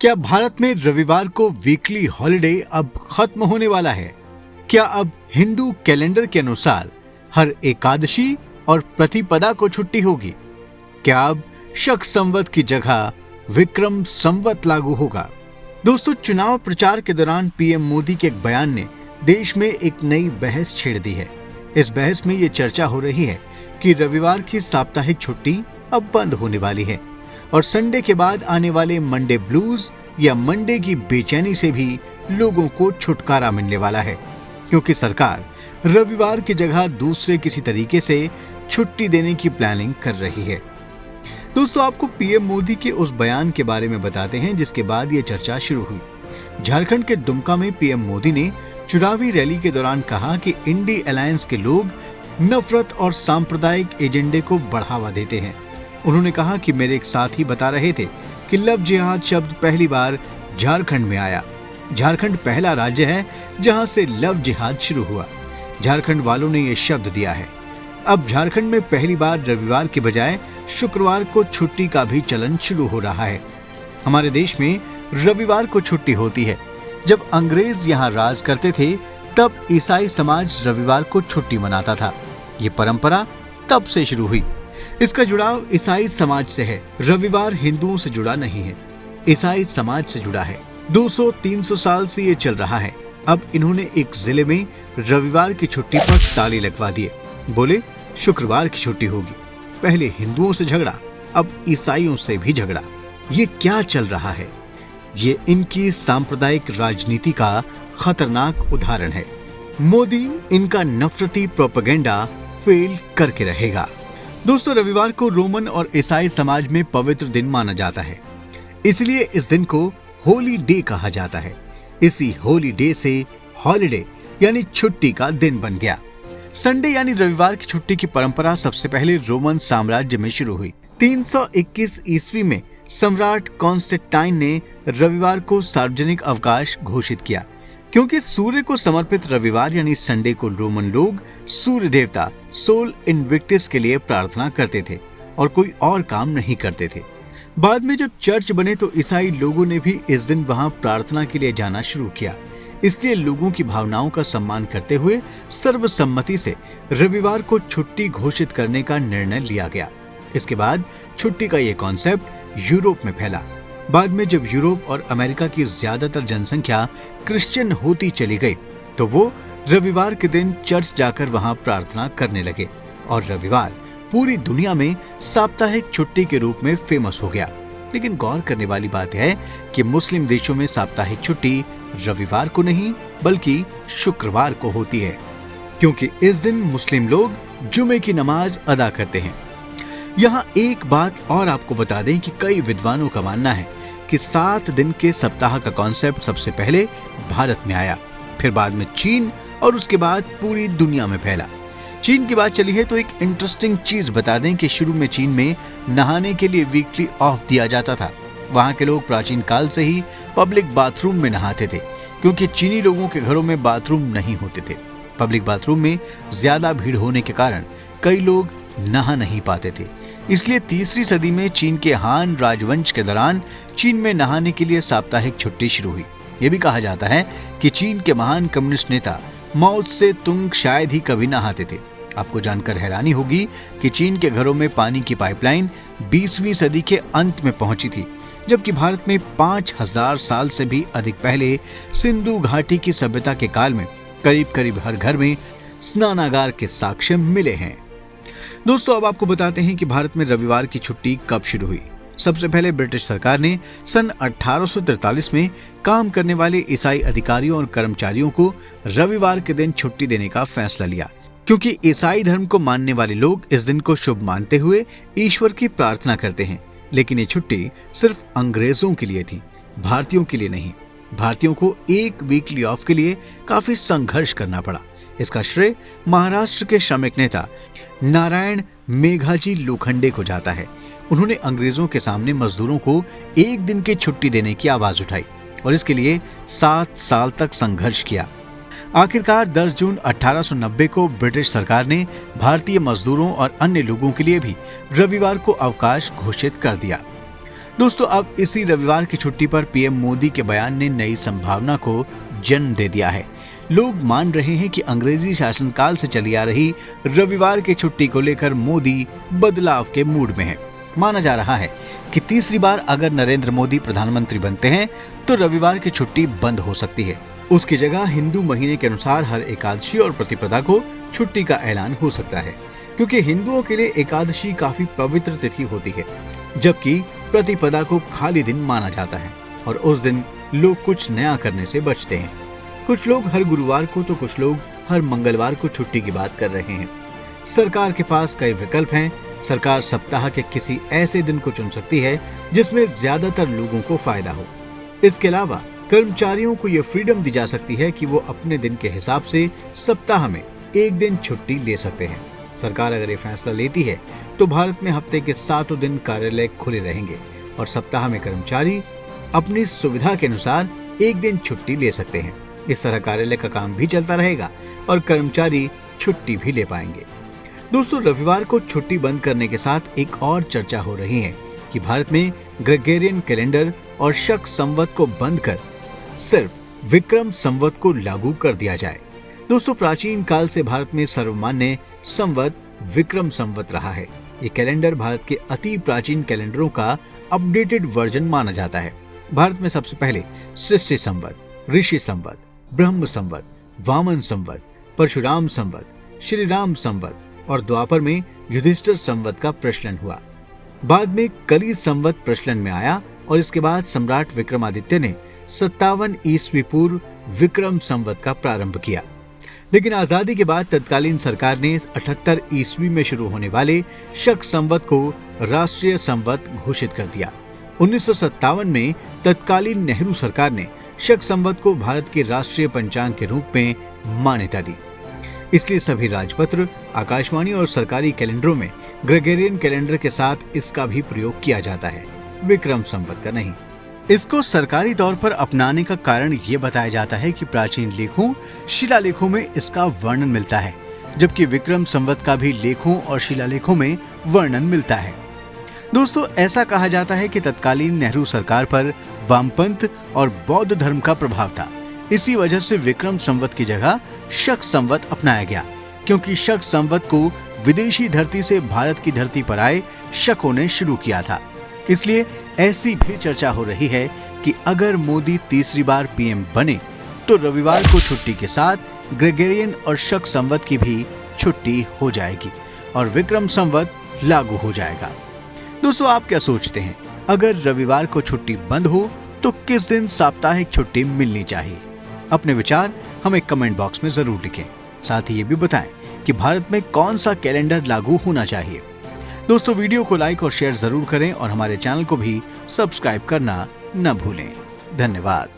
क्या भारत में रविवार को वीकली हॉलिडे अब खत्म होने वाला है? क्या अब हिंदू कैलेंडर के अनुसार हर एकादशी और प्रतिपदा को छुट्टी होगी? क्या अब शक संवत की जगह विक्रम संवत लागू होगा? दोस्तों, चुनाव प्रचार के दौरान पीएम मोदी के एक बयान ने देश में एक नई बहस छेड़ दी है। इस बहस में ये चर्चा हो रही है कि रविवार की साप्ताहिक छुट्टी अब बंद होने वाली है और संडे के बाद आने वाले मंडे ब्लूज या मंडे की बेचैनी से भी लोगों को छुटकारा मिलने वाला है, क्योंकि सरकार रविवार की जगह दूसरे किसी तरीके से छुट्टी देने की प्लानिंग कर रही है। दोस्तों, आपको पीएम मोदी के उस बयान के बारे में बताते हैं जिसके बाद ये चर्चा शुरू हुई। झारखंड के दुमका में पीएम मोदी ने चुनावी रैली के दौरान कहा कि इंडी अलायंस के लोग नफरत और सांप्रदायिक एजेंडे को बढ़ावा देते हैं। उन्होंने कहा कि मेरे एक साथी बता रहे थे कि लव जिहाद शब्द पहली बार झारखंड में आया। झारखंड पहला राज्य है जहां से लव जिहाद शुरू हुआ। झारखंड वालों ने यह शब्द दिया है। अब झारखंड में पहली बार रविवार के बजाय शुक्रवार को छुट्टी का भी चलन शुरू हो रहा है। हमारे देश में रविवार को छुट्टी होती है। जब अंग्रेज यहाँ राज करते थे तब ईसाई समाज रविवार को छुट्टी मनाता था। ये परंपरा तब से शुरू हुई। इसका जुड़ाव ईसाई समाज से है। रविवार हिंदुओं से जुड़ा नहीं है, ईसाई समाज से जुड़ा है। 200-300 साल से ये चल रहा है। अब इन्होंने एक जिले में रविवार की छुट्टी पर ताले लगवा दिए। बोले शुक्रवार की छुट्टी होगी। पहले हिंदुओं से झगड़ा, अब ईसाइयों से भी झगड़ा। ये क्या चल रहा है? ये इनकी सांप्रदायिक राजनीति का खतरनाक उदाहरण है। मोदी इनका नफरती प्रोपेगेंडा फेल करके रहेगा। दोस्तों, रविवार को रोमन और ईसाई समाज में पवित्र दिन माना जाता है, इसलिए इस दिन को होली डे कहा जाता है। इसी होली डे से हॉलिडे यानी छुट्टी का दिन बन गया। संडे यानी रविवार की छुट्टी की परंपरा सबसे पहले रोमन साम्राज्य में शुरू हुई। 321 ईस्वी में सम्राट कॉन्स्टेंटाइन ने रविवार को सार्वजनिक अवकाश घोषित किया, क्योंकि सूर्य को समर्पित रविवार यानी संडे को रोमन लोग सूर्य देवता सोल इनविक्टिस के लिए प्रार्थना करते थे और कोई और काम नहीं करते थे। बाद में जब चर्च बने तो ईसाई लोगों ने भी इस दिन वहां प्रार्थना के लिए जाना शुरू किया। इसलिए लोगों की भावनाओं का सम्मान करते हुए सर्वसम्मति से रविवार को छुट्टी घोषित करने का निर्णय लिया गया। इसके बाद छुट्टी का ये कॉन्सेप्ट यूरोप में फैला। बाद में जब यूरोप और अमेरिका की ज्यादातर जनसंख्या क्रिश्चियन होती चली गई तो वो रविवार के दिन चर्च जाकर वहां प्रार्थना करने लगे और रविवार पूरी दुनिया में साप्ताहिक छुट्टी के रूप में फेमस हो गया। लेकिन गौर करने वाली बात है कि मुस्लिम देशों में साप्ताहिक छुट्टी रविवार को नहीं बल्कि शुक्रवार को होती है, क्योंकि इस दिन मुस्लिम लोग जुमे की नमाज अदा करते हैं। यहाँ एक बात और आपको बता दें कि कई विद्वानों का मानना है कि 7 दिन के सप्ताह का कॉन्सेप्ट सबसे पहले भारत में आया, फिर बाद में चीन और उसके बाद पूरी दुनिया में फैला। चीन की बात चली है तो एक इंटरेस्टिंग चीज बता दें कि शुरू में चीन में नहाने के लिए वीकली ऑफ दिया जाता था। वहाँ के लोग प्राचीन काल से ही पब्लिक बाथरूम में नहाते थे, क्योंकि चीनी लोगों के घरों में बाथरूम नहीं होते थे। पब्लिक बाथरूम में ज्यादा भीड़ होने के कारण कई लोग नहा नहीं पाते थे। इसलिए 3री सदी में चीन के हान राजवंश के दौरान चीन में नहाने के लिए साप्ताहिक छुट्टी शुरू हुई। यह भी कहा जाता है कि चीन के महान कम्युनिस्ट नेता माओ त्से तुंग शायद ही कभी नहाते थे। आपको जानकर हैरानी होगी कि चीन के घरों में पानी की पाइपलाइन 20वीं सदी के अंत में पहुंची थी, जबकि भारत में 5000 साल से भी अधिक पहले सिंधु घाटी की सभ्यता के काल में करीब करीब हर घर में स्नानागार के साक्ष्य मिले हैं। दोस्तों, अब आपको बताते हैं कि भारत में रविवार की छुट्टी कब शुरू हुई। सबसे पहले ब्रिटिश सरकार ने सन 1843 में काम करने वाले ईसाई अधिकारियों और कर्मचारियों को रविवार के दिन छुट्टी देने का फैसला लिया, क्योंकि ईसाई धर्म को मानने वाले लोग इस दिन को शुभ मानते हुए ईश्वर की प्रार्थना करते हैं। लेकिन ये छुट्टी सिर्फ अंग्रेजों के लिए थी, भारतीयों के लिए नहीं। भारतीयों को एक वीकली ऑफ के लिए काफी संघर्ष करना पड़ा। इसका श्रेय महाराष्ट्र के श्रमिक नेता नारायण मेघाजी लोखंडे को जाता है। उन्होंने अंग्रेजों के सामने मजदूरों को एक दिन की छुट्टी देने की आवाज उठाई और इसके लिए 7 साल तक संघर्ष किया। आखिरकार 10 जून 1890 को ब्रिटिश सरकार ने भारतीय मजदूरों और अन्य लोगों के लिए भी रविवार को अवकाश घोषित कर दिया। दोस्तों, अब इसी रविवार की छुट्टी पर पीएम मोदी के बयान ने नई संभावना को जन्म दे दिया है। लोग मान रहे हैं कि अंग्रेजी शासनकाल से चली आ रही रविवार की छुट्टी को लेकर मोदी बदलाव के मूड में है। माना जा रहा है कि तीसरी बार अगर नरेंद्र मोदी प्रधानमंत्री बनते हैं तो रविवार की छुट्टी बंद हो सकती है। उसकी जगह हिंदू महीने के अनुसार हर एकादशी और प्रतिपदा को छुट्टी का ऐलान हो सकता है, क्योंकि हिंदुओं के लिए एकादशी काफी पवित्र तिथि होती है, जबकि प्रतिपदा को खाली दिन माना जाता है और उस दिन लोग कुछ नया करने से बचते हैं। कुछ लोग हर गुरुवार को तो कुछ लोग हर मंगलवार को छुट्टी की बात कर रहे हैं। सरकार के पास कई विकल्प हैं। सरकार सप्ताह के किसी ऐसे दिन को चुन सकती है जिसमें ज्यादातर लोगों को फायदा हो। इसके अलावा कर्मचारियों को यह फ्रीडम दी जा सकती है कि वो अपने दिन के हिसाब से सप्ताह में एक दिन छुट्टी ले सकते हैं। सरकार अगर ये फैसला लेती है तो भारत में हफ्ते के 7 दिन कार्यालय खुले रहेंगे और सप्ताह में कर्मचारी अपनी सुविधा के अनुसार एक दिन छुट्टी ले सकते हैं। इस तरह कार्यालय का काम भी चलता रहेगा और कर्मचारी छुट्टी भी ले पाएंगे। दोस्तों, रविवार को छुट्टी बंद करने के साथ एक और चर्चा हो रही है कि भारत में ग्रेगोरियन कैलेंडर और शक संवत को बंद कर सिर्फ विक्रम संवत को लागू कर दिया जाए। दोस्तों, प्राचीन काल से भारत में सर्वमान्य संवत विक्रम संवत रहा है। ये कैलेंडर भारत के अति प्राचीन कैलेंडरों का अपडेटेड वर्जन माना जाता है। भारत में सबसे पहले सृष्टि संवत, ऋषि संवत, ब्रह्म संवत, वामन संवत, परशुराम संवत, श्री राम संवत और द्वापर में युधिष्ठिर संवत का प्रचलन हुआ। बाद में कली संवत प्रचलन में आया और इसके बाद सम्राट विक्रमादित्य ने 57 ईस्वी पूर्व विक्रम संवत का प्रारंभ किया। लेकिन आजादी के बाद तत्कालीन सरकार ने 78 ईस्वी में शुरू होने वाले शक संवत को राष्ट्रीय संवत घोषित कर दिया। 1957 में तत्कालीन नेहरू सरकार ने शक संवत को भारत के राष्ट्रीय पंचांग के रूप में मान्यता दी। इसलिए सभी राजपत्र, आकाशवाणी और सरकारी कैलेंडरों में ग्रेगोरियन कैलेंडर के साथ इसका भी प्रयोग किया जाता है, विक्रम संवत का नहीं। इसको सरकारी तौर पर अपनाने का कारण ये बताया जाता है कि प्राचीन लेखों, शिलालेखों में इसका वर्णन मिलता है, जबकि विक्रम संवत का भी लेखों और शिलालेखों में वर्णन मिलता है। दोस्तों, ऐसा कहा जाता है कि तत्कालीन नेहरू सरकार पर वामपंथ और बौद्ध धर्म का प्रभाव था। इसी वजह से विक्रम संवत की जगह शक संवत अपनाया गया, क्योंकि शक संवत को विदेशी धरती से भारत की धरती पर आए शकों ने शुरू किया था। इसलिए ऐसी भी चर्चा हो रही है कि अगर मोदी तीसरी बार पीएम बने तो रविवार को छुट्टी के साथ ग्रेगोरियन और शक संवत की भी छुट्टी हो जाएगी और विक्रम संवत लागू हो जाएगा। दोस्तों, आप क्या सोचते हैं? अगर रविवार को छुट्टी बंद हो तो किस दिन साप्ताहिक छुट्टी मिलनी चाहिए? अपने विचार हमें कमेंट बॉक्स में जरूर लिखें। साथ ही ये भी बताएं कि भारत में कौन सा कैलेंडर लागू होना चाहिए। दोस्तों, वीडियो को लाइक और शेयर जरूर करें और हमारे चैनल को भी सब्सक्राइब करना न भूलें। धन्यवाद।